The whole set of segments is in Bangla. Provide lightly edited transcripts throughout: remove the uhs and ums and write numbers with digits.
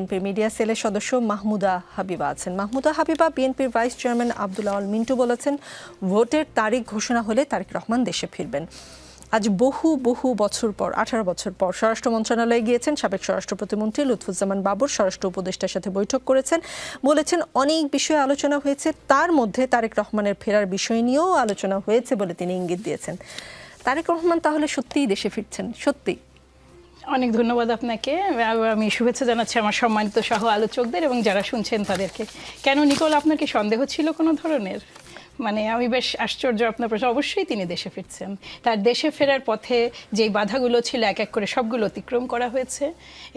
বিএনপির মিডিয়া সেলের সদস্য মাহমুদা হাবিবা আছেন। মাহমুদা হাবিবা, বিএনপির ভাইস চেয়ারম্যান আব্দুল আওয়াল মিন্টু বলেছেন, ভোটের তারিখ ঘোষণা হলে তারেক রহমান দেশে ফিরবেন। আজ বহু বছর পর, 18 বছর পর স্বরাষ্ট্র মন্ত্রণালয়ে গিয়েছেন সাবেক স্বরাষ্ট্র প্রতিমন্ত্রী লুৎফুজ্জামান বাবর। স্বরাষ্ট্র উপদেষ্টার সাথে বৈঠক করেছেন, বলেছেন অনেক বিষয়ে আলোচনা হয়েছে, তার মধ্যে তারেক রহমানের ফেরার বিষয় নিয়েও আলোচনা হয়েছে বলে তিনি ইঙ্গিত দিয়েছেন। তারেক রহমান তাহলে সত্যিই দেশে ফিরছেন? সত্যি? অনেক ধন্যবাদ আপনাকে। আমি শুভেচ্ছা জানাচ্ছি আমার সম্মানিত সহ আলোচকদের এবং যারা শুনছেন তাদেরকে। কেন নিকোল, আপনার কি সন্দেহ ছিল কোনো ধরনের? মানে আমি বেশ আশ্চর্য আপনার প্রশ্ন। অবশ্যই তিনি দেশে ফিরছেন। তার দেশে ফেরার পথে যেই বাধাগুলো ছিল এক এক করে সবগুলো অতিক্রম করা হয়েছে।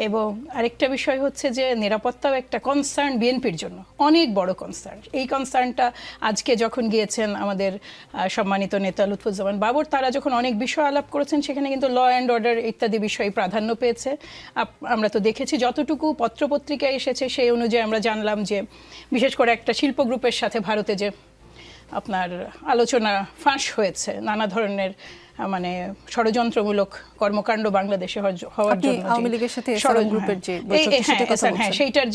এবং আরেকটা বিষয় হচ্ছে যে নিরাপত্তাও একটা কনসার্ন বিএনপির জন্য, অনেক বড় কনসার্ন। এই কনসার্নটা আজকে যখন গিয়েছেন আমাদের সম্মানিত নেতা লুৎফুজ্জামান বাবর, তারা যখন অনেক বিষয় আলাপ করেছেন, সেখানে কিন্তু ল অ্যান্ড অর্ডার ইত্যাদি বিষয় প্রাধান্য পেয়েছে। আমরা তো দেখেছি যতটুকু পত্রপত্রিকায় এসেছে সেই অনুযায়ী আমরা জানলাম যে বিশেষ করে একটা শিল্প গ্রুপের সাথে ভারতে যে আপনার আলোচনা ফাঁস হয়েছে, নানা ধরনের মানে ষড়যন্ত্রমূলক কর্মকাণ্ড বাংলাদেশে হওয়ার জন্য আওয়ামী লীগের সাথে গ্রুপের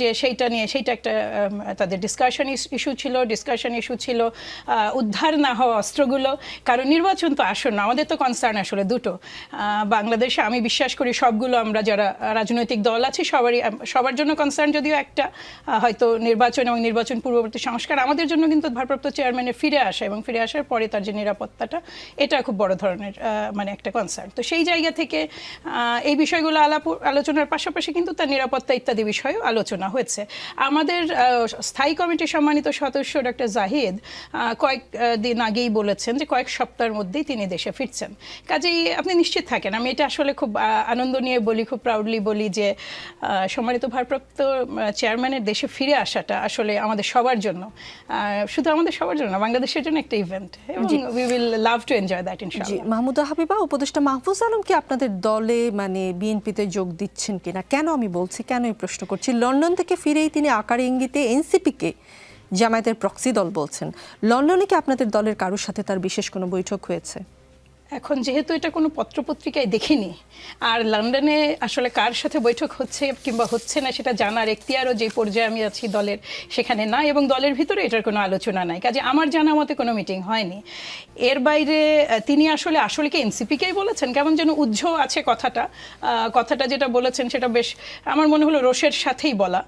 যে সেইটা নিয়ে একটা তাদের ডিসকাশন ইস্যু ছিল উদ্ধার না হওয়া অস্ত্রগুলো। কারণ নির্বাচন তো আসন্ন, আমাদের তো কনসার্ন আসলে দুটো বাংলাদেশে। আমি বিশ্বাস করি সবগুলো আমরা যারা রাজনৈতিক দল আছি সবার জন্য কনসার্ন যদিও একটা, হয়তো নির্বাচন এবং নির্বাচন পূর্ববর্তী সংস্কার। আমাদের জন্য কিন্তু ভারপ্রাপ্ত চেয়ারম্যানের ফিরে আসা এবং ফিরে আসার পরে তার যে নিরাপত্তাটা, এটা খুব বড় ধরনের মানে একটা কনসার্ন। তো সেই জায়গা থেকে এই বিষয়গুলো আলোচনার পাশাপাশি কিন্তু তার নিরাপত্তা ইত্যাদি বিষয়েও আলোচনা হয়েছে। আমাদের স্থায়ী কমিটির সম্মানিত সদস্য ডক্টর জাহিদ কয়েকদিন আগেই বলেছেন যে কয়েক সপ্তাহের মধ্যেই তিনি দেশে ফিরছেন। কাজেই আপনি নিশ্চিত থাকেন। আমি এটা আসলে খুব আনন্দ নিয়ে বলি, খুব প্রাউডলি বলি যে সম্মানিত ভারপ্রাপ্ত চেয়ারম্যানের দেশে ফিরে আসাটা আসলে আমাদের সবার জন্য, শুধু আমাদের সবার জন্য না, বাংলাদেশের জন্য একটা ইভেন্ট, এবং we will love to enjoy that ইনশাআল্লাহ। মাহমুদা হাবিবা, উপদেষ্টা মাহফুজ আলম কি আপনাদের দলে মানে বিএনপিতে যোগ দিচ্ছেন কিনা? কেন আমি বলছি, কেন এই প্রশ্ন করছি, লন্ডন থেকে ফিরেই তিনি আকারে ইঙ্গিতে এনসিপিকে জামায়াতের প্রক্সি দল বলছেন। লন্ডনে কি আপনাদের দলের কারোর সাথে তার বিশেষ কোনো বৈঠক হয়েছে? এখন যেহেতু এটা কোনো পত্রপত্রিকায় দেখিনি, আর লন্ডনে আসলে কার সাথে বৈঠক হচ্ছে কিংবা হচ্ছে না সেটা জানার এখতিয়ারও যে পর্যায়ে আমি আছি দলের, সেখানে না, এবং দলের ভিতরে এটার কোনো আলোচনা নাই। কাজে আমার জানা মতে কোনো মিটিং হয়নি। এর বাইরে তিনি আসলে কি এনসিপিকেই বলেছেন? কেমন যেন উজ্জ্ব আছে কথাটা যেটা বলেছেন সেটা বেশ আমার মনে হলো রোষের সাথেই বলা।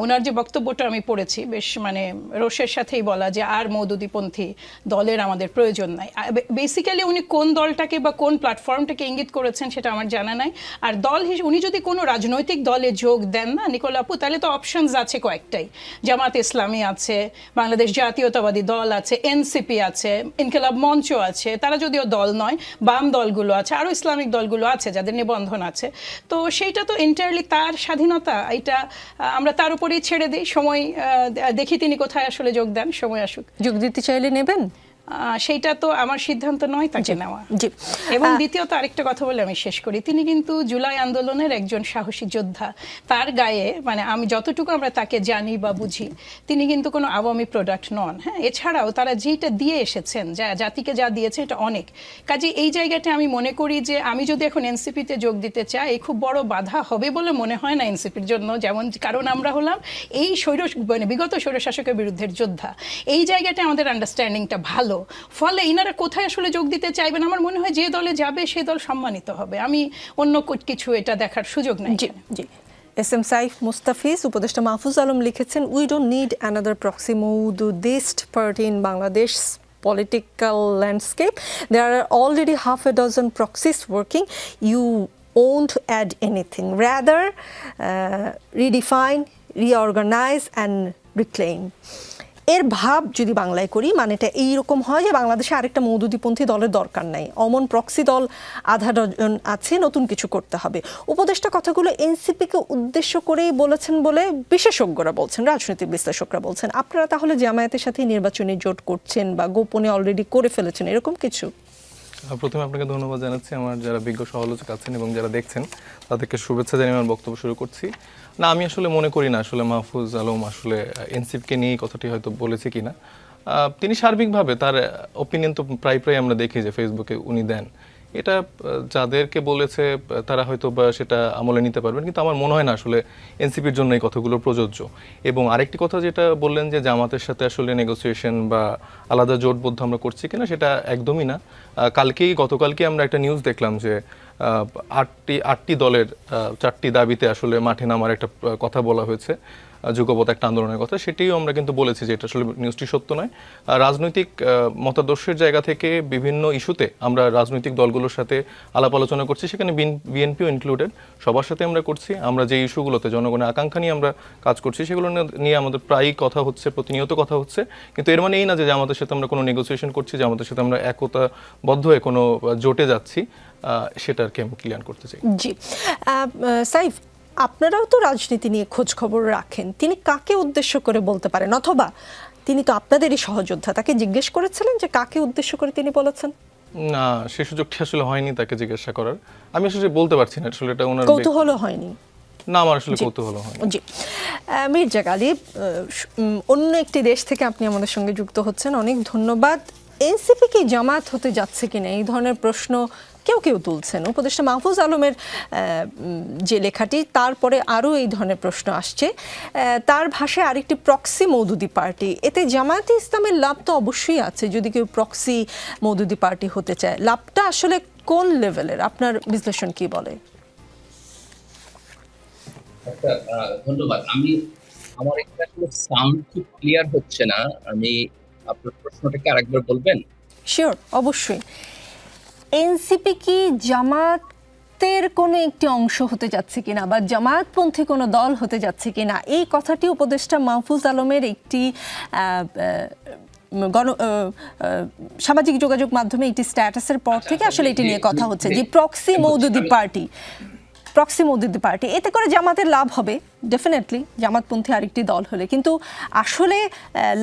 ওনার যে বক্তব্যটা আমি পড়েছি, বেশ মানে রোষের সাথেই বলা যে আর মওদুদিপন্থী দলের আমাদের প্রয়োজন নাই। বেসিক্যালি উনি কোন দলটাকে বা কোন প্ল্যাটফর্মটাকে ইঙ্গিত করেছেন সেটা আমার জানা নাই। আর দল হিসেবে উনি যদি কোনো রাজনৈতিক দলে যোগ দেন না নিকোল আপু, তাহলে তো অপশনস আছে কয়েকটাই। জামাত ইসলামী আছে, বাংলাদেশ জাতীয়তাবাদী দল আছে, এনসিপি আছে, ইনকিলাব মঞ্চ আছে, তারা যদিও দল নয়, বাম দলগুলো আছে, আরও ইসলামিক দলগুলো আছে যাদের নিবন্ধন আছে। তো সেইটা তো এন্টায়ারলি তার স্বাধীনতা, এটা আমরা তার উপরেই ছেড়ে দিই। সময় দেখি তিনি কোথায় আসলে যোগ দেন, সময় আসুক। যোগ দিতে চাইলে নেবেন, সেইটা তো আমার সিদ্ধান্ত নয় তাকে নেওয়া। এবং দ্বিতীয়ত আরেকটা কথা বলে আমি শেষ করি, তিনি কিন্তু জুলাই আন্দোলনের একজন সাহসী যোদ্ধা। তার গায়ে মানে আমি যতটুকু আমরা তাকে জানি বা বুঝি, তিনি কিন্তু কোনো আওয়ামী প্রোডাক্ট নন। হ্যাঁ, এছাড়াও তারা যেটা দিয়ে এসেছেন, যা জাতিকে যা দিয়েছে, এটা অনেক। কাজে এই জায়গাটা আমি মনে করি যে আমি যদি এখন এনসিপিতে যোগ দিতে চাই, এই খুব বড় বাধা হবে বলে মনে হয় না এনসিপির জন্য। যেমন কারণ আমরা হলাম এই বিগত স্বৈরশাসকের বিরুদ্ধের যোদ্ধা। এই জায়গাটা আমাদের আন্ডারস্ট্যান্ডিংটা ভালো। ফলে ইনারা কোথায় আসলে যোগ দিতে চাইবেন, আমার মনে হয় যে দলে যাবে সেই দল সম্মানিত হবে। আমি অন্য কিছু এটা দেখার সুযোগ নাই। জি। এস এম সাইফ মুস্তাফিজ, উপদেষ্টা মাহফুজ আলম লিখেছেন, we don't need another proxy Maududist party in Bangladesh political landscape. There are already half a dozen proxies working. You won't add anything. Rather, redefine, reorganize and reclaim. এর ভাব যদি বাংলায় করি, মানেটা এইরকম হয় যে বাংলাদেশে আরেকটা মওদুদিপন্থী দলের দরকার নাই, অমন প্রক্সি দল আধা ডজন আছে, নতুন কিছু করতে হবে। উপদেষ্টা কথাগুলো এনসিপিকে উদ্দেশ্য করেই বলেছেন বলে বিশেষজ্ঞরা বলছেন, রাজনৈতিক বিশ্লেষকরা বলছেন। আপনারা তাহলে জামায়াতের সাথে নির্বাচনী জোট করছেন বা গোপনে অলরেডি করে ফেলেছেন, এরকম কিছু? প্রথমে আপনাকে ধন্যবাদ জানাচ্ছি। আমার যারা বিজ্ঞ সমালোচক আছেন এবং যারা দেখছেন তাদেরকে শুভেচ্ছা জানিয়ে আমার বক্তব্য শুরু করছি। না, আমি আসলে মনে করি না আসলে মাহফুজ আলম আসলে এনসিপিকে নিয়ে কথাটি হয়তো বলেছে কিনা। তিনি সার্বিকভাবে তার ওপিনিয়ন তো প্রায় আমরা দেখি যে ফেসবুকে উনি দেন। এটা যাদেরকে বলেছে তারা হয়তো বা সেটা আমলে নিতে পারবেন, কিন্তু আমার মনে হয় না আসলে এনসিপির জন্য এই কথাগুলো প্রযোজ্য। এবং আরেকটি কথা যেটা বললেন যে জামাতের সাথে আসলে নেগোসিয়েশন বা আলাদা জোটবদ্ধ আমরা করছি কিনা, সেটা একদমই না। গতকালকেই আমরা একটা নিউজ দেখলাম যে আটটি দলের 4টি দাবিতে আসলে মাঠে নামার একটা কথা বলা হয়েছে, যুগপৎ একটা আন্দোলনের কথা। সেটিও আমরা কিন্তু বলেছি যে এটা আসলে নিউজটি সত্য নয়। রাজনৈতিক মতাদর্শের জায়গা থেকে বিভিন্ন ইস্যুতে আমরা রাজনৈতিক দলগুলোর সাথে আলাপ আলোচনা করছি, সেখানে বিএনপিও ইনক্লুডেড, সবার সাথে আমরা করছি। আমরা যে ইস্যুগুলোতে জনগণের আকাঙ্ক্ষা নিয়ে আমরা কাজ করছি সেগুলো নিয়ে আমাদের প্রায়ই কথা হচ্ছে, প্রতিনিয়ত কথা হচ্ছে। কিন্তু এর মানে এই না যে আমাদের সাথে আমরা কোনো নেগোসিয়েশন করছি, যে আমাদের সাথে আমরা একতাবদ্ধ হয়ে কোনো জোটে যাচ্ছি, সেটাকে আমি ক্লিয়ার করতে চাই। জি সাইফ, আপনারাও তো রাজনীতি নিয়ে খোঁজ খবর রাখেন, তিনি কাকে উদ্দেশ্য করে বলতে পারেন? অথবা তিনি তো আপনাদেরই সহযোদ্ধা, তাকে জিজ্ঞেস করেছিলেন যে কাকে উদ্দেশ্য করে তিনি বলেছেন? না, সে সুযোগটি আসলে হয়নি তাকে জিজ্ঞাসা করার। আমি আসলে বলতে পারছি না আসলে এটা ওনার কৌতূহল হয়নি। না, আমার আসলে কৌতূহল হয়নি। জি মির্জা গালিব, অন্য একটি দেশ থেকে আপনি আমাদের সঙ্গে যুক্ত হচ্ছেন, অনেক ধন্যবাদ। এনসিপি কি জামাত হতে যাচ্ছে কিনা এই ধরনের প্রশ্ন কেউ কেউ তুলছেন। উপদেষ্টা মাহফুজ আলমের যে লেখাটি, তারপরে আরও এই ধরনের প্রশ্ন আসছে। তার ভাষায় আরেকটি প্রক্সি মওদুদি পার্টি, এতে জামায়াতে ইসলামের লাভ তো অবশ্যই আছে যদি কেউ প্রক্সি মওদুদি পার্টি হতে চায়। লাভটা আসলে কোন লেভেলের, আপনার বিশ্লেষণ কি বলে? ধন্যবাদ। আমার এখানে আসলে সাউন্ড খুব ক্লিয়ার হচ্ছে না। আমি আপনার প্রশ্নটাকে আরেকবার বলবেন? শিওর, অবশ্যই। এনসিপি কি জামাতের কোনো একটি অংশ হতে যাচ্ছে কিনা বা জামাতপন্থী কোনো দল হতে যাচ্ছে কিনা, এই কথাটি উপদেষ্টা মাহফুজ আলমের একটি সামাজিক যোগাযোগ মাধ্যমে একটি স্ট্যাটাসের পর থেকে আসলে এটি নিয়ে কথা হচ্ছে যে প্রক্সি মওদুদি পার্টি, এতে করে জামাতের লাভ হবে ডেফিনেটলি, জামাতপন্থী আরেকটি দল হলে। কিন্তু আসলে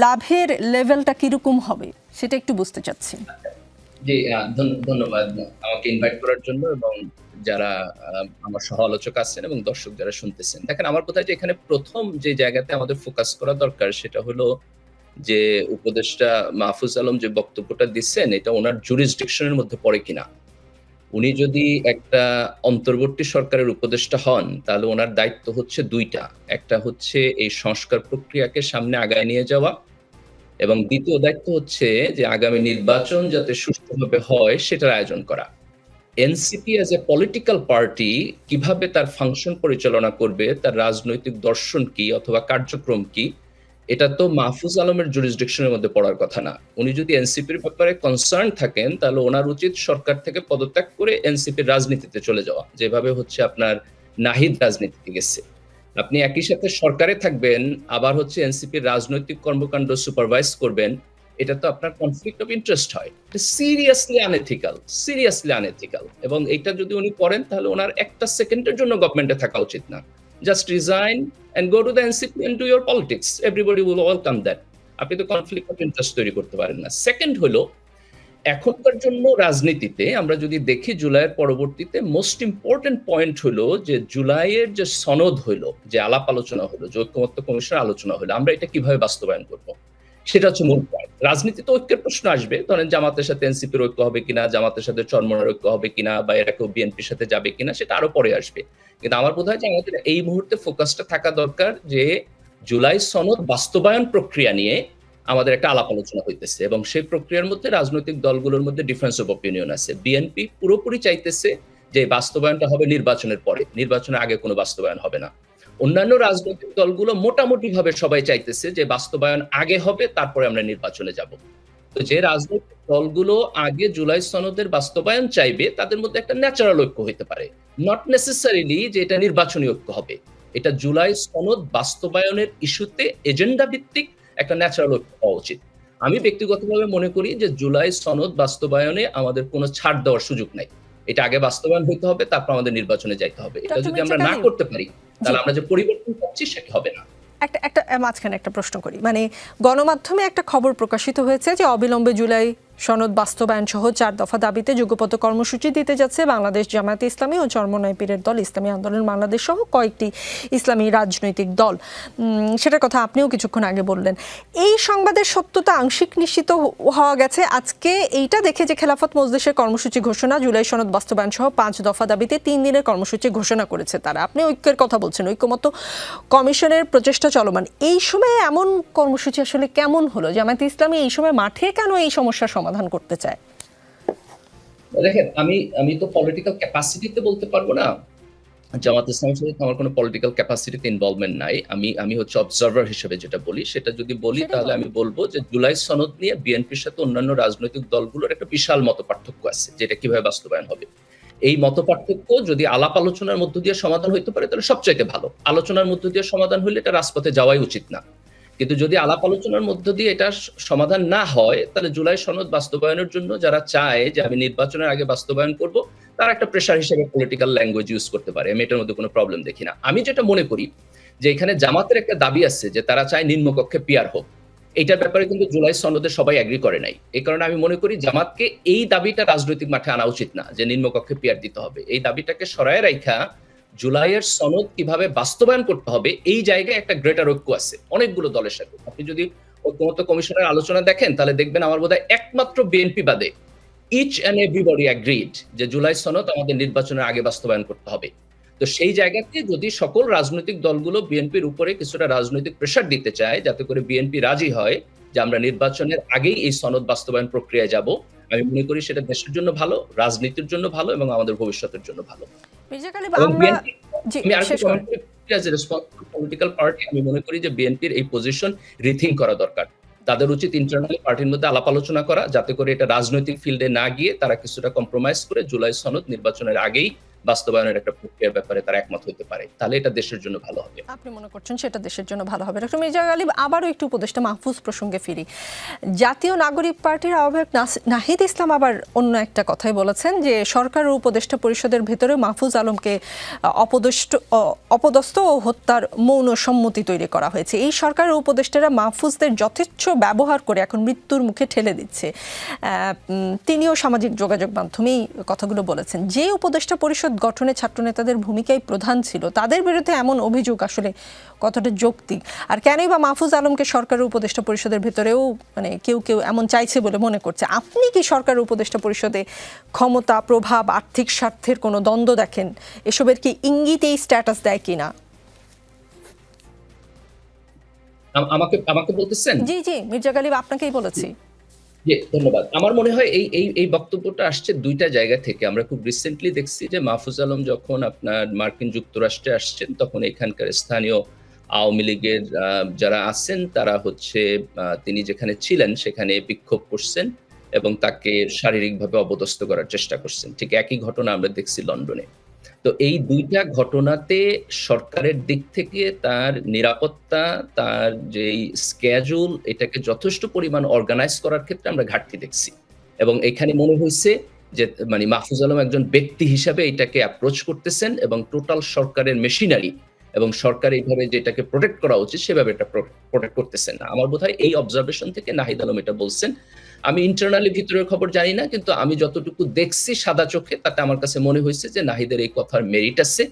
লাভের লেভেলটা কিরকম হবে সেটা একটু বুঝতে চাচ্ছি। জি, ধন্যবাদ আমাকে ইনভাইট করার জন্য, এবং যারা আমার সহ আলোচক আছেন এবং দর্শক যারা শুনতেছেন। দেখেন, আমার কথা যে এখানে প্রথম যে জায়গাতে আমাদের ফোকাস করা দরকার সেটা হলো যে উপদেষ্টা মাহফুজ আলম যে বক্তব্যটা দিচ্ছেন এটা ওনার জুরিসডিকশনের মধ্যে পড়ে কিনা। উনি যদি একটা অন্তর্বর্তী সরকারের উপদেষ্টা হন তাহলে ওনার দায়িত্ব হচ্ছে দুইটা। একটা হচ্ছে এই সংস্কার প্রক্রিয়াকে সামনে আগায় নিয়ে যাওয়া, এবং দ্বিতীয় দায়িত্ব হচ্ছে যে আগামী নির্বাচন যাতে সুষ্ঠুভাবে হয় সেটার আয়োজন করা। NCP as a political party কিভাবে তার ফাংশন পরিচালনা করবে, তার রাজনৈতিক দর্শন কি অথবা কার্যক্রম কি, এটা তো মাহফুজ আলমের জুরিসডিকশনের মধ্যে পড়ার কথা না। উনি যদি এনসিপির ব্যাপারে কনসার্ন থাকেন তাহলে ওনার উচিত সরকার থেকে পদত্যাগ করে এনসিপির রাজনীতিতে চলে যাওয়া, যেভাবে হচ্ছে আপনার নাহিদ রাজনীতিতে গেছে। আপনি একই সাথে সরকারে থাকবেন, আবার হচ্ছে এনসিপির রাজনৈতিক কর্মকাণ্ড সুপারভাইজ করবেন, এটা তো আপনার কনফ্লিক্ট অফ ইন্টারেস্ট হয়। Seriously unethical. এবং এটা যদি উনি করেন তাহলে ওনার একটা সেকেন্ডের জন্য গভর্নমেন্টে থাকা উচিত না। Just resign and go to the NCP and do your politics. Everybody will welcome that. আপনি তো কনফ্লিক্ট অফ ইন্টারেস্ট তৈরি করতে পারেন না। সেকেন্ড হলো, এখনকার জন্য রাজনীতিতে আমরা যদি দেখি জুলাইয়ের পরবর্তীতে মোস্ট ইম্পর্টেন্ট পয়েন্ট হলো যে জুলাইয়ের যে সনদ হলো, যে আলাপ আলোচনা হলো, যে ঐক্যমত্য কমিশনের আলোচনা হলো, আমরা এটা কিভাবে বাস্তবায়ন করব, সেটা হচ্ছে মূল পয়েন্ট। রাজনীতিতে ঐক্যের প্রশ্ন আসবে, ধরেন জামাতের সাথে এনসিপির ঐক্য হবে কিনা, জামাতের সাথে চরমনার ঐক্য হবে কিনা, বা এরা কেউ বিএনপির সাথে যাবে কিনা, সেটা আরো পরে আসবে। কিন্তু আমার বোধ হয় যে আমাদের এই মুহূর্তে ফোকাসটা থাকা দরকার যে জুলাই সনদ বাস্তবায়ন প্রক্রিয়া নিয়ে আমাদের একটা আলাপ আলোচনা হইতেছে, এবং সেই প্রক্রিয়ার মধ্যে রাজনৈতিক দলগুলোর মধ্যে ডিফারেন্স অফ অপিনিয়ন আছে। বিএনপি পুরোপুরি চাইতেছে যে বাস্তবায়নটা হবে নির্বাচনের পরে, নির্বাচনের আগে কোনো বাস্তবায়ন হবে না। অন্যান্য রাজনৈতিক দলগুলো মোটামুটি ভাবে সবাই চাইতেছে যে বাস্তবায়ন আগে হবে, তারপরে আমরা নির্বাচনে যাব। তো যে রাজনৈতিক দলগুলো আগে জুলাই সনদের বাস্তবায়ন চাইবে তাদের মধ্যে একটা ন্যাচারাল ঐক্য হইতে পারে, নট নেসেসারিলি যে এটা নির্বাচনী ঐক্য হবে। এটা জুলাই সনদ বাস্তবায়নের ইস্যুতে এজেন্ডা ভিত্তিক একটা ন্যাচারাল ঐক্য হওয়া উচিত। আমি ব্যক্তিগতভাবে মনে করি যে জুলাই সনদ বাস্তবায়নে আমাদের কোনো ছাড় দেওয়ার সুযোগ নাই। এটা আগে বাস্তবায়ন হইতে হবে, তারপর আমাদের নির্বাচনে যাইতে হবে। এটা যদি আমরা না করতে পারি তাহলে আমরা যে পরিবর্তন করছি সেটা হবে না। একটা মাঝখানে একটা প্রশ্ন করি, মানে গণমাধ্যমে একটা খবর প্রকাশিত হয়েছে যে অবিলম্বে জুলাই সনদ বাস্তবায়ন সহ 4 দফা দাবিতে যুগপৎ কর্মসূচি দিতে যাচ্ছে বাংলাদেশ জামায়াতে ইসলামী ও চরমোনাই পীরের দল, ইসলামী আন্দোলন বাংলাদেশ সহ কয়েকটি ইসলামী রাজনৈতিক দল। সেটার কথা আপনিও কিছুক্ষণ আগে বললেন। এই সংবাদের সত্যতা আংশিক নিশ্চিত হওয়া গেছে আজকে এইটা দেখে যে খেলাফত মজলিসের কর্মসূচি ঘোষণা, জুলাই সনদ বাস্তবায়ন সহ 5 দফা দাবিতে 3 দিনের কর্মসূচি ঘোষণা করেছে তারা। আপনি ঐক্যের কথা বলছেন, ঐক্যমত্য কমিশনের প্রচেষ্টা চলমান। এই সময়ে এমন কর্মসূচি আসলে কেমন হলো? জামায়াতে ইসলামী এই সময় মাঠে কেন এই সমস্যার সমাধান করতে চায়? দেখেন, আমি তো পলিটিক্যাল ক্যাপাসিটিতে বলতে পারবো না। জামাত ইসলামের সাথে আমার কোনো পলিটিক্যাল ক্যাপাসিটিতে ইনভলভমেন্ট নাই। আমি হচ্ছে অবজারভার হিসেবে যেটা বলি, সেটা যদি বলি তাহলে আমি বলবো যে জুলাই সনদ নিয়ে বিএনপির সাথে অন্যান্য রাজনৈতিক দলগুলোর একটা বিশাল মতপার্থক্য আছে, যেটা কিভাবে বাস্তবায়ন হবে। এই মতপার্থক্য যদি আলাপ আলোচনার মধ্য দিয়ে সমাধান হইতে পারে তাহলে সবচাইতে ভালো। আলোচনার মধ্য দিয়ে সমাধান হইলে এটা রাজপথে যাওয়াই উচিত না। কিন্তু যদি আলাপ আলোচনার মধ্য দিয়ে এটা সমাধান না হয়, তাহলে জুলাই সনদ বাস্তবায়নের জন্য যারা চায় যে আমি নির্বাচনের আগে বাস্তবায়ন করব, তারা একটা প্রেশার হিসেবে পলিটিক্যাল ল্যাঙ্গুয়েজ ইউজ করতে পারে। আমি এটার মধ্যে কোনো প্রবলেম দেখি না। আমি যেটা মনে করি যে এখানে জামাতের একটা দাবি আছে যে তারা চায় নিম্নকক্ষে পিয়ার হোক। এইটার ব্যাপারে কিন্তু জুলাই সনদে সবাই এগ্রি করে নাই। এই কারণে আমি মনে করি জামাতকে এই দাবিটা রাজনৈতিক মাঠে আনা উচিত না যে নিম্নকক্ষে পিয়ার দিতে হবে। এই দাবিটাকে সরায় রাখা জুলাইয়ের সনদ কিভাবে বাস্তবায়ন করতে হবে, এই জায়গায় একটা গ্রেটার ঐক্য আছে অনেকগুলো দলের সাথে। আপনি যদি ঐক্যমত্য কমিশনের আলোচনা দেখেন তাহলে দেখবেন আমার বোধহয় একমাত্র বিএনপি বাদে ইচ অ্যান্ড এভরিবডি অ্যাগ্রিড যে জুলাই সনদ আমাদের নির্বাচনের আগে বাস্তবায়ন করতে হবে। তো সেই জায়গাতে যদি সকল রাজনৈতিক দলগুলো বিএনপির উপরে কিছুটা রাজনৈতিক প্রেশার দিতে চায় যাতে করে বিএনপি রাজি হয় যে আমরা নির্বাচনের আগেই এই সনদ বাস্তবায়ন প্রক্রিয়ায় যাব, আমি মনে করি সেটা দেশের জন্য ভালো, রাজনীতির জন্য ভালো এবং আমাদের ভবিষ্যতের জন্য ভালো। পলিটিক্যাল পার্টি আমি মনে করি যে বিএনপির এই পজিশন রিথিঙ্ক করা দরকার। তাদের উচিত ইন্টারনালি পার্টির মধ্যে আলাপ আলোচনা করা, যাতে করে এটা রাজনৈতিক ফিল্ডে না গিয়ে তারা কিছুটা কম্প্রোমাইজ করে জুলাই সনদ নির্বাচনের আগেই বাস্তবায়নের একটা প্রক্রিয়ার ব্যাপারে তারা একমত হতে পারে, তাহলে এটা দেশের জন্য ভালো হবে। আপনি মনে করছেন সেটা দেশের জন্য ভালো হবে। ডক্টর মির্জা গালিব, আবারও একটু উপদেষ্টা মাহফুজ প্রসঙ্গে ফিরি। জাতীয় নাগরিক পার্টির আহ্বায়ক নাহিদ ইসলাম আবার অন্য একটা কথাই বলেছেন যে সরকার ও উপদেষ্টা পরিষদের ভেতরে মাহফুজ আলমকে অপদস্থ ও হত্যার মৌন সম্মতি তৈরি করা হয়েছে। এই সরকার ও উপদেষ্টারা মাহফুজদের যথেচ্ছ ব্যবহার করে এখন মৃত্যুর মুখে ঠেলে দিচ্ছে। তিনিও সামাজিক যোগাযোগ মাধ্যমেই কথাগুলো বলেছেন। যে উপদেষ্টা পরিষদ গঠনে ছাত্রনেতাদের ভূমিকাই প্রধান ছিল, তাদের বিরুদ্ধে এমন অভিযোগ আসলে কতটা যৌক্তিক? আর কেনই বা মাহফুজ আলমকে সরকারের উপদেষ্টা পরিষদের ভেতরেও কেউ এমন চাইছে বলে মনে করছে? আপনি কি সরকারের উপদেষ্টা পরিষদে ক্ষমতা, প্রভাব, আর্থিক স্বার্থের কোনো দ্বন্দ্ব দেখেন? এসবের কি ইঙ্গিত এই স্ট্যাটাস দেয় কিনা? আমাকে বলতেছেন? জি মির্জা গালিব, আপনাকেই বলেছি। ধন্যবাদ। আমার মনে হয় এই বক্তব্যটা আসছে দুইটা জায়গা থেকে। আমরা খুব রিসেন্টলি দেখছি যে মাহফুজ আলম যখন আপনার মার্কিন যুক্তরাষ্ট্রে আসছেন, তখন এখানকার স্থানীয় আওয়ামী লীগের যারা আছেন তারা হচ্ছে তিনি যেখানে ছিলেন সেখানে বিক্ষোভ করছেন এবং তাকে শারীরিকভাবে অপদস্থ করার চেষ্টা করছেন। ঠিক একই ঘটনা আমরা দেখছি লন্ডনে। তো এই দুইটা ঘটনাতে সরকারের দিক থেকে তার নিরাপত্তা, তার যেই স্কেজুল, এটাকে যথেষ্ট পরিমাণ অর্গানাইজ করার ক্ষেত্রে আমরা ঘাটতি দেখছি। এবং এখানে মনে হয়েছে যে মানে মাহফুজ আলম একজন ব্যক্তি হিসাবে এটাকে অ্যাপ্রোচ করতেছেন এবং টোটাল সরকারের মেশিনারি এবং সরকার এইভাবে যেটাকে প্রোটেক্ট করা উচিত সেভাবে এটা প্রোটেক্ট করতেছেন না। আমার বোধহয় এই অবজারভেশন থেকে নাহিদ আলম এটা বলছেন। আমি ইন্টারনালি ভিতরের খবর জানি না, কিন্তু আমি যতটুকু দেখছি সাদা চোখে, তাতে আমার কাছে মনে হয়েছে যে নাহিদের এই কথার মেরিট আছে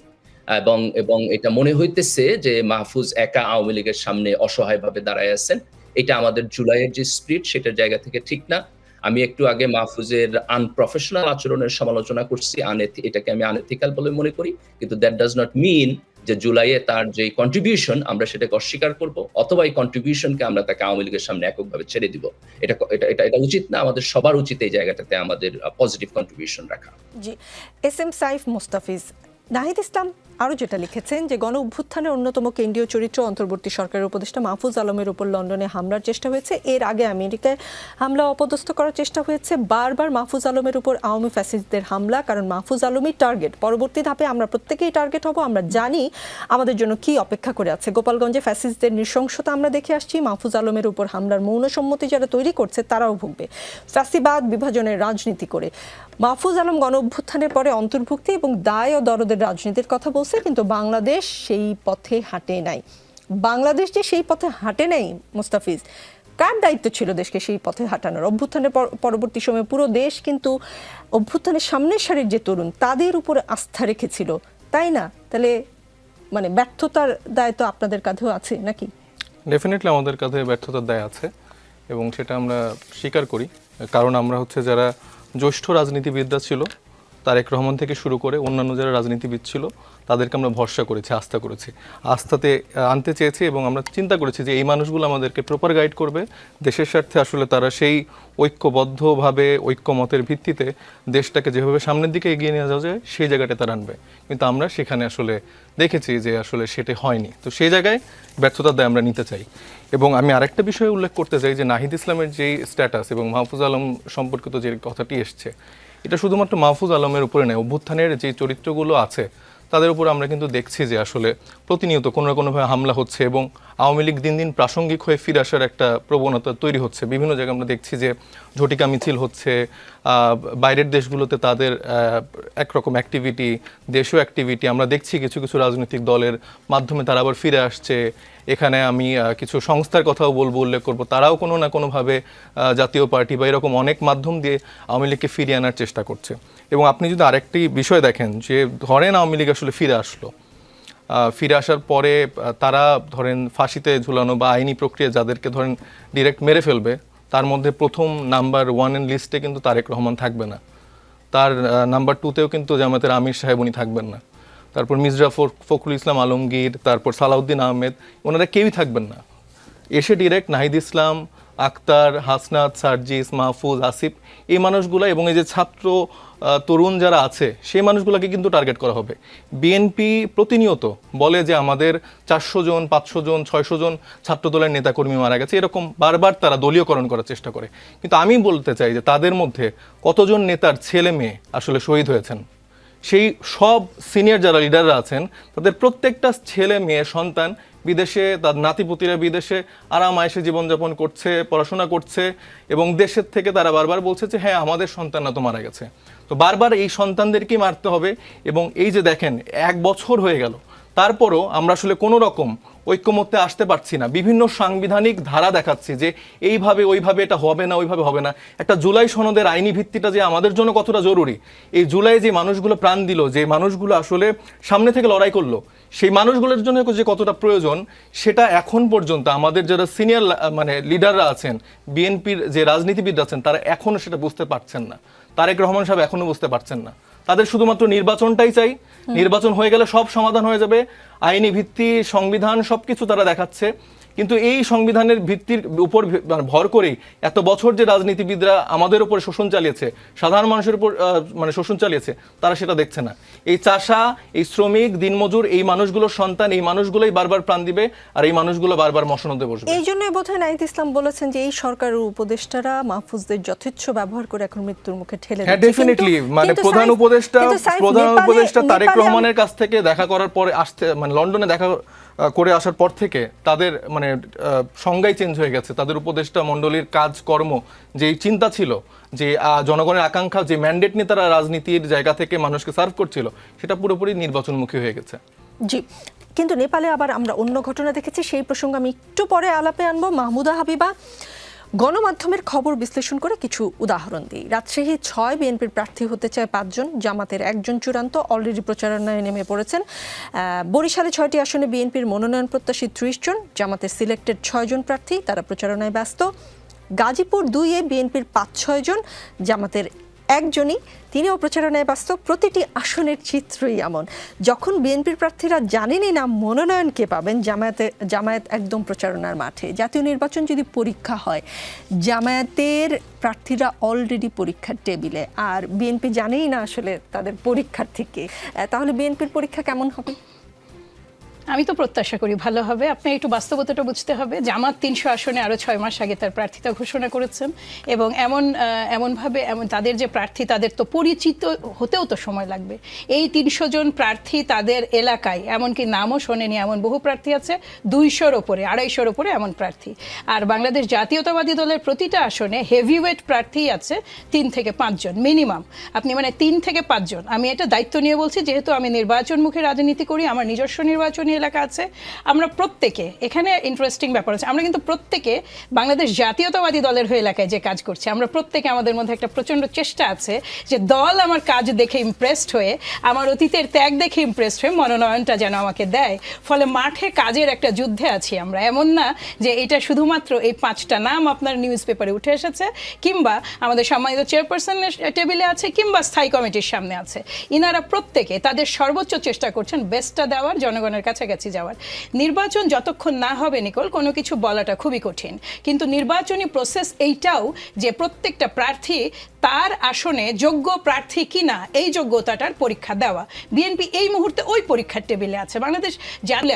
এবং এটা মনে হইতেছে যে মাহফুজ একা আওয়ামী লীগের সামনে অসহায়ভাবে দাঁড়ায় আছেন। এটা আমাদের জুলাইয়ের যে স্পিরিট সেটার জায়গা থেকে ঠিক না। আমি একটু আগে মাহফুজের আনপ্রফেশনাল আচরণের সমালোচনা করছি, এটাকে আমি আনএথিক্যাল বলে মনে করি, কিন্তু দ্যাট ডাজ নট মিন যে জুলাইয়ে তার যে কন্ট্রিবিউশন আমরা সেটাকে অস্বীকার করব অথবা এই কন্ট্রিবিউশনকে আমরা তাকে আওয়ামী লীগের সামনে এককভাবে ছেড়ে দিব। এটা উচিত না। আমাদের সবার উচিত এই জায়গাটাতে আমাদের পজিটিভ কন্ট্রিবিউশন রাখা। জি, এস.এম. সাইফ মুস্তাফিজ, নাহিদ ইসলাম আরও যেটা লিখেছেন যে গণ অভ্যুত্থানের অন্যতম কেন্দ্রীয় চরিত্র অন্তর্বর্তী সরকারের উপদেষ্টা মাহফুজ আলমের উপর লন্ডনে হামলার চেষ্টা হয়েছে। এর আগে আমেরিকায় হামলা অপদস্থ করার চেষ্টা হয়েছে। বারবার মাহফুজ আলমের উপর আওয়ামী ফ্যাসিস্টদের হামলা, কারণ মাহফুজ আলমই টার্গেট। পরবর্তী ধাপে আমরা প্রত্যেকেই টার্গেট হব। আমরা জানি আমাদের জন্য কি অপেক্ষা করে আছে। গোপালগঞ্জে ফ্যাসিস্টদের নৃশংসতা আমরা দেখে আসছি। মাহফুজ আলমের উপর হামলার মৌন সম্মতি যারা তৈরি করছে তারাও ভুগবে ফ্যাসিবাদ বিভাজনের রাজনীতি করে। মাহফুজ আলম গণ অভ্যুত্থানের পরে অন্তর্ভুক্তি এবং দায় ও দরদের রাজনীতির কথা বলছে, কিন্তু বাংলাদেশ সেই পথে হাঁটে নাই। বাংলাদেশ যে সেই পথে হাঁটে নাই মুস্তাফিজ, কার দায়িত্ব ছিল দেশকে সেই পথে হাঁটানোর? অভ্যুত্থানের পরবর্তী সময়ে পুরো দেশ কিন্তু অভ্যুত্থানের সামনের সারির যে তরুণ তাদের উপরে আস্থা রেখেছিল, তাই না? তাহলে মানে ব্যর্থতার দায় তো আপনাদের কাঁধেও আছে নাকি? ডেফিনেটলি আমাদের কাছে ব্যর্থতার দায় আছে এবং সেটা আমরা স্বীকার করি। কারণ আমরা হচ্ছে যারা জ্যেষ্ঠ রাজনীতিবিদরা ছিল, তারেক রহমান থেকে শুরু করে অন্যান্য যারা রাজনীতিবিদ ছিল, তাদেরকে আমরা ভরসা করেছি, আস্থা করেছি, আস্থাতে আনতে চেয়েছি এবং আমরা চিন্তা করেছি যে এই মানুষগুলো আমাদেরকে প্রপার গাইড করবে দেশের স্বার্থে। আসলে তারা সেই ঐক্যবদ্ধভাবে ঐক্যমতের ভিত্তিতে দেশটাকে যেভাবে সামনের দিকে এগিয়ে নিয়ে যাওয়া যায় সেই জায়গাটা তারা আনবে, কিন্তু আমরা সেখানে আসলে দেখেছি যে আসলে সেটা হয়নি। তো সেই জায়গায় ব্যর্থতার দায় আমরা নিতে চাই। এবং আমি আরেকটা বিষয় উল্লেখ করতে চাই যে নাহিদ ইসলামের যেই স্ট্যাটাস এবং মাহফুজ আলম সম্পর্কিত যে কথাটি এসছে, এটা শুধুমাত্র মাহফুজ আলমের উপরে নয়, অভ্যুত্থানের যে চরিত্রগুলো আছে তাদের উপর আমরা কিন্তু দেখছি যে আসলে প্রতিনিয়ত কোনো না কোনোভাবে হামলা হচ্ছে এবং আওয়ামী লীগ দিন দিন প্রাসঙ্গিক হয়ে ফিরে আসার একটা প্রবণতা তৈরি হচ্ছে। বিভিন্ন জায়গায় আমরা দেখছি যে ঝটিকা মিছিল হচ্ছে, বাইরের দেশগুলোতে তাদের একরকম অ্যাক্টিভিটি, দেশীয় অ্যাক্টিভিটি আমরা দেখছি, কিছু কিছু রাজনৈতিক দলের মাধ্যমে তারা আবার ফিরে আসছে। এখানে আমি কিছু সংস্থার কথাও বলবো, উল্লেখ করবো, তারাও কোনো না কোনোভাবে জাতীয় পার্টি বা এরকম অনেক মাধ্যম দিয়ে আওয়ামী লীগকে ফিরিয়ে আনার চেষ্টা করছে। এবং আপনি যদি আরেকটি বিষয় দেখেন যে ধরেন আওয়ামী লীগ আসলে ফিরে আসলো, ফিরে আসার পরে তারা ধরেন ফাঁসিতে ঝুলানো বা আইনি প্রক্রিয়া যাদেরকে ধরেন ডিরেক্ট মেরে ফেলবে, তার মধ্যে প্রথম নাম্বার 1 এর লিস্টে কিন্তু তারেক রহমান থাকবে না, তার নাম্বার 2তেও কিন্তু জামাতের আমির সাহেব উনি থাকবেন না, তারপর মির্জা ফখরুল ইসলাম আলমগীর, তারপর সালাউদ্দিন আহমেদ, ওনারা কেউই থাকবেন না। এসে ডিরেক্ট নাহিদ ইসলাম, আক্তার, হাসনাত, সার্জিস, মাহফুজ, আসিফ, এই মানুষগুলো এবং এই যে ছাত্র তরুণ যারা আছে সেই মানুষগুলোকে কিন্তু টার্গেট করা হবে। বিএনপি প্রতিনিয়ত বলে যে আমাদের 400 জন, 500 জন, 600 জন ছাত্রদলের নেতাকর্মী মারা গেছে, এরকম বারবার তারা দলীয়করণ করার চেষ্টা করে। কিন্তু আমি বলতে চাই যে তাদের মধ্যে কতজন নেতার ছেলে মেয়ে আসলে শহীদ হয়েছেন? সেই সব সিনিয়র যারা লিডাররা আছেন তাদের প্রত্যেকটা ছেলে মেয়ে সন্তান বিদেশে, তার নাতিপুতিরা বিদেশে আরাম আয়েশে জীবনযাপন করছে, পড়াশোনা করছে এবং দেশের থেকে তারা বারবার বলছে যে হ্যাঁ আমাদের সন্তানরা তো মারা গেছে। তো বারবার এই সন্তানদেরকেই মারতে হবে। এবং এই যে দেখেন 1 বছর হয়ে গেল, তারপরও আমরা আসলে কোনো রকম ঐক্যমত্যে আসতে পারছি না। বিভিন্ন সাংবিধানিক ধারা দেখাচ্ছি যে এইভাবে ওইভাবে এটা হবে না, ওইভাবে হবে না। একটা জুলাই সনদের আইনি ভিত্তিটা যে আমাদের জন্য কতটা জরুরি, এই জুলাই যে মানুষগুলো প্রাণ দিল, যে মানুষগুলো আসলে সামনে থেকে লড়াই করলো, সেই মানুষগুলোর জন্য যে কতটা প্রয়োজন সেটা এখন পর্যন্ত আমাদের যারা সিনিয়র মানে লিডাররা আছেন, বিএনপির যে রাজনীতিবিদরা আছেন, তারা এখনও সেটা বুঝতে পারছেন না। তারেক রহমান সাহেব এখনো বুঝতে পারছেন না। তাদের শুধুমাত্র নির্বাচনটাই চাই, নির্বাচন হয়ে গেলে সব সমাধান হয়ে যাবে, আইনি ভিত্তি, সংবিধান সবকিছু তারা দেখাচ্ছে। কিন্তু এই সংবিধানের ভিত্তির উপর ভর করেই এত বছর যে রাজনীতিবিদরা আমাদের উপর শোষণ চালিয়েছে, সাধারণ মানুষের উপর মানে শোষণ চালিয়েছে, তারা সেটা দেখছে না। এই চাষা, এই শ্রমিক, দিনমজুর, এই মানুষগুলোর সন্তান, এই মানুষগুলোই বারবার প্রাণ দিবে আর এই মানুষগুলো বারবার মসনদে বসবে। এই জন্যই বোধহয় নাহিদ ইসলাম বলেছেন যে এই সরকারের উপদেষ্টারা মাহফুজদের যথেচ্ছ ব্যবহার করে এখন মৃত্যুর মুখে ঠেলে দিচ্ছে। হ্যাঁ, ডেফিনেটলি মানে প্রধান উপদেষ্টা তারেক রহমানের কাছ থেকে দেখা করার পরে আসতে মানে লন্ডনে দেখা করে আসার পর থেকে তাদের মানে সংজ্ঞাই চেঞ্জ হয়ে গেছে। তাদের উপদেষ্টা মণ্ডলীর কাজকর্ম, যে চিন্তা ছিল, যে জনগণের আকাঙ্ক্ষা, যে ম্যান্ডেট নিয়ে তারা রাজনীতির জায়গা থেকে মানুষকে সার্ভ করছিল, সেটা পুরোপুরি নির্বাচনমুখী হয়ে গেছে। জি, কিন্তু নেপালে আবার আমরা অন্য ঘটনা দেখেছি, সেই প্রসঙ্গে আমি একটু পরে আলাপে আনবো। মাহমুদা হাবিবা, গণমাধ্যমের খবর বিশ্লেষণ করে কিছু উদাহরণ দিই। রাজশাহী 6 বিএনপির প্রার্থী হতে চায় 5 জন, জামাতের 1 জন চূড়ান্ত, অলরেডি প্রচারণায় নেমে পড়েছেন। বরিশালে 6টি আসনে বিএনপির মনোনয়ন প্রত্যাশী 30 জন, জামাতের সিলেক্টেড 6 জন প্রার্থী, তারা প্রচারণায় ব্যস্ত। গাজীপুর 2-এ বিএনপির 5-6 জন, জামাতের 1 জনই, তিনিও প্রচারণায় ব্যস্ত। প্রতিটি আসনের চিত্রই এমন, যখন বিএনপির প্রার্থীরা জানেনই না মনোনয়ন কে পাবেন, জামায়াত একদম প্রচারণার মাঠে। জাতীয় নির্বাচন যদি পরীক্ষা হয়, জামায়াতের প্রার্থীরা অলরেডি পরীক্ষার টেবিলে, আর বিএনপি জানেই না আসলে তাদের পরীক্ষার্থী কে। তাহলে বিএনপির পরীক্ষা কেমন হবে? আমি তো প্রত্যাশা করি ভালো হবে। আপনি একটু বাস্তবতাটা বুঝতে হবে। জামাত 300 আসনে আরও 6 মাস আগে তার প্রার্থিতা ঘোষণা করেছেন এবং এমনভাবে তাদের যে প্রার্থী, তাদের তো পরিচিত হতেও তো সময় লাগবে। এই 300 জন প্রার্থী তাদের এলাকায় এমনকি নামও শোনেনি এমন বহু প্রার্থী আছে, 200-র ওপরে, 250-র ওপরে এমন প্রার্থী। আর বাংলাদেশ জাতীয়তাবাদী দলের প্রতিটা আসনে হেভিওয়েট প্রার্থী আছে 3 থেকে 5 জন মিনিমাম। আপনি মানে 3 থেকে 5 জন। আমি এটা দায়িত্ব নিয়ে বলছি, যেহেতু আমি নির্বাচনমুখী রাজনীতি করি, আমার নিজস্ব নির্বাচনী এলাকা আছে, আমরা প্রত্যেকে, এখানে ইন্টারেস্টিং ব্যাপার আছে, আমরা কিন্তু প্রত্যেকে বাংলাদেশ জাতীয়তাবাদী দলের হয়ে এলাকায় যে কাজ করছে, আমরা প্রত্যেকে আমাদের মধ্যে একটা প্রচণ্ড চেষ্টা আছে যে দল আমার কাজ দেখে ইমপ্রেসড হয়ে, আমার অতীতের ত্যাগ দেখে ইমপ্রেসড হয়ে মনোনয়নটা যেন আমাকে দেয়। ফলে মাঠে কাজের একটা যুদ্ধে আছি আমরা। এমন না যে এটা শুধুমাত্র এই 5টা নাম আপনার নিউজ পেপারে উঠে এসেছে, কিংবা আমাদের সম্মানিত চেয়ারপারসনের টেবিলে আছে, কিংবা স্থায়ী কমিটির সামনে আছে। ইনারা প্রত্যেকে তাদের সর্বোচ্চ চেষ্টা করছেন বেস্টটা দেওয়ার, জনগণের কাছাকাছি যাওয়ার। নির্বাচন যতক্ষণ না হবে নিকোল, কোনো কিছু বলাটা খুবই কঠিন, কিন্তু নির্বাচনী প্রসেস এইটাও যে প্রত্যেকটা প্রার্থী তার আসনে যোগ্য প্রার্থী কিনা এই যোগ্যতাটার পরীক্ষা দেওয়া। বিএনপি এই মুহূর্তে ওই পরীক্ষার টেবিলে আছে। বাংলাদেশ জানলে